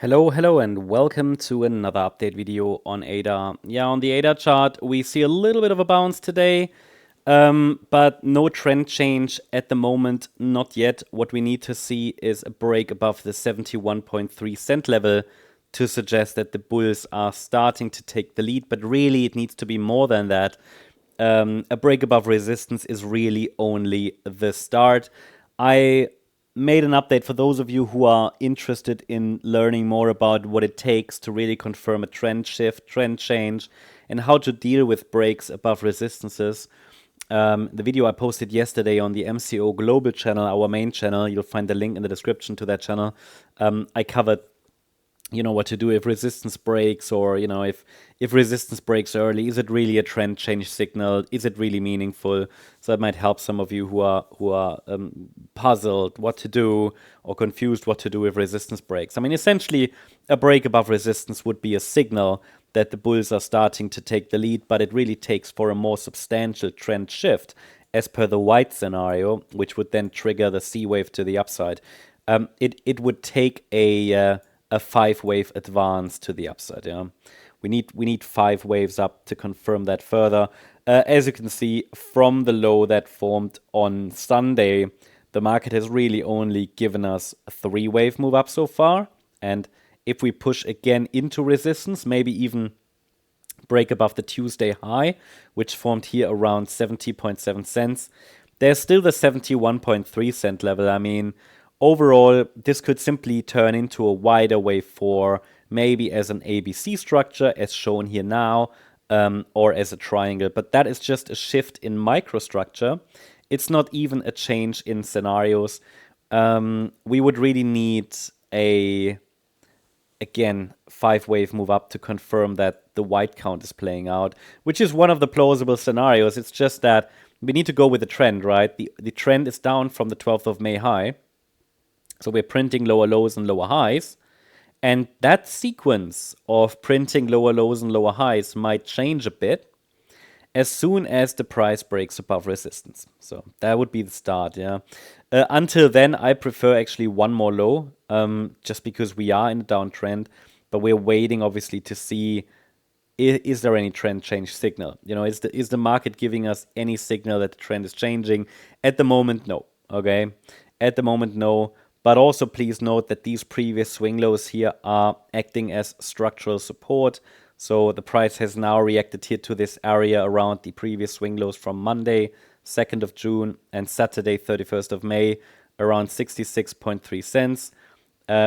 Hello, and welcome to another update video on ADA. Yeah, on the ADA chart, we see a little bit of a bounce today, but no trend change at the moment, not yet. What we need to see is a break above the 71.3 cent level to suggest that the bulls are starting to take the lead, but really it needs to be more than that. A break above resistance is really only the start. I made an update for those of you who are interested in learning more about what it takes to really confirm a trend shift, trend change, and how to deal with breaks above resistances. The video I posted yesterday on the MCO Global channel, our main channel, you'll find the link in the description to that channel. I covered what to do if resistance breaks, or if resistance breaks early. Is it really a trend change signal? Is it really meaningful? So that might help some of you who are puzzled what to do or confused what to do if resistance breaks. I mean, essentially, a break above resistance would be a signal that the bulls are starting to take the lead, but it really takes for a more substantial trend shift as per the white scenario, which would then trigger the C wave to the upside. It would take a 5-wave advance to the upside. Yeah, we need 5 waves up to confirm that further. As you can see from the low that formed on Sunday, the market has really only given us a 3-wave move up so far. And if we push again into resistance, maybe even break above the Tuesday high, which formed here around 70.7 cents, there's still the 71.3 cent level. I mean, overall, this could simply turn into a wider wave 4, maybe as an ABC structure, as shown here now, or as a triangle. But that is just a shift in microstructure. It's not even a change in scenarios. We would really need again, 5-wave move up to confirm that the white count is playing out, which is one of the plausible scenarios. It's just that we need to go with the trend, right? The trend is down from the 12th of May high. So we're printing lower lows and lower highs. And that sequence of printing lower lows and lower highs might change a bit as soon as the price breaks above resistance. So that would be the start, yeah. Until then, I prefer actually one more low, just because we are in a downtrend, but we're waiting obviously to see, is there any trend change signal? Is the market giving us any signal that the trend is changing? At the moment, no. Okay, at the moment, no. But also please note that these previous swing lows here are acting as structural support. So the price has now reacted here to this area around the previous swing lows from Monday, 2nd of June, and Saturday, 31st of May, around 66.3 cents.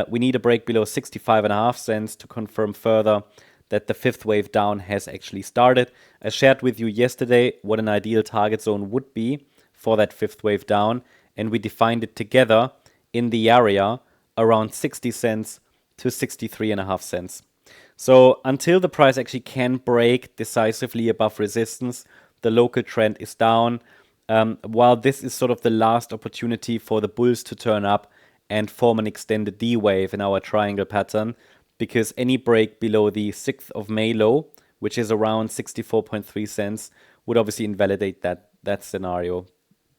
We need a break below 65.5 cents to confirm further that the 5th wave down has actually started. I shared with you yesterday what an ideal target zone would be for that 5th wave down, and we defined it together in the area around 60 cents to 63.5 cents. So until the price actually can break decisively above resistance, the local trend is down. While this is sort of the last opportunity for the bulls to turn up and form an extended D wave in our triangle pattern, because any break below the 6th of May low, which is around 64.3 cents, would obviously invalidate that scenario,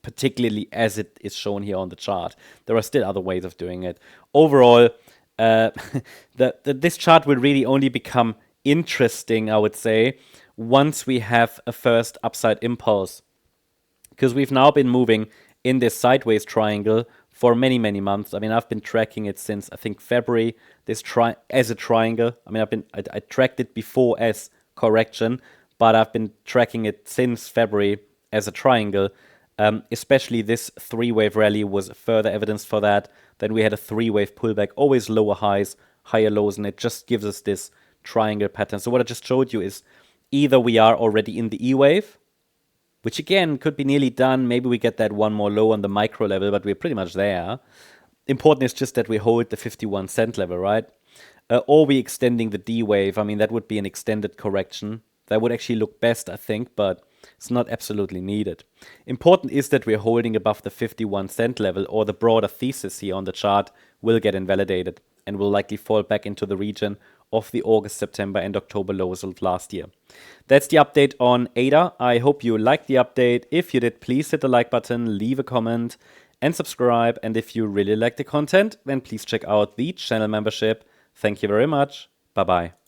particularly as it is shown here on the chart. There are still other ways of doing it. Overall, this chart will really only become interesting, I would say, once we have a first upside impulse. Because we've now been moving in this sideways triangle for many, many months. I mean, I've been tracking it since, I think, February, as a triangle. I mean, I tracked it before as correction, but I've been tracking it since February as a triangle. Especially this 3-wave rally was further evidence for that. Then we had a 3-wave pullback, always lower highs, higher lows, and it just gives us this triangle pattern. So what I just showed you is either we are already in the E wave, which again could be nearly done. Maybe we get that one more low on the micro level, but we're pretty much there. Important is just that we hold the 51 cent level, right? Or we extending the D wave. I mean, that would be an extended correction. That would actually look best, I think, but it's not absolutely needed. Important is that we're holding above the 51 cent level, or the broader thesis here on the chart will get invalidated and will likely fall back into the region of the August, September, and October lows of last year. That's the update on ADA. I hope you liked the update. If you did, please hit the like button, leave a comment, and subscribe. And if you really like the content, then please check out the channel membership Thank you very much. Bye-bye.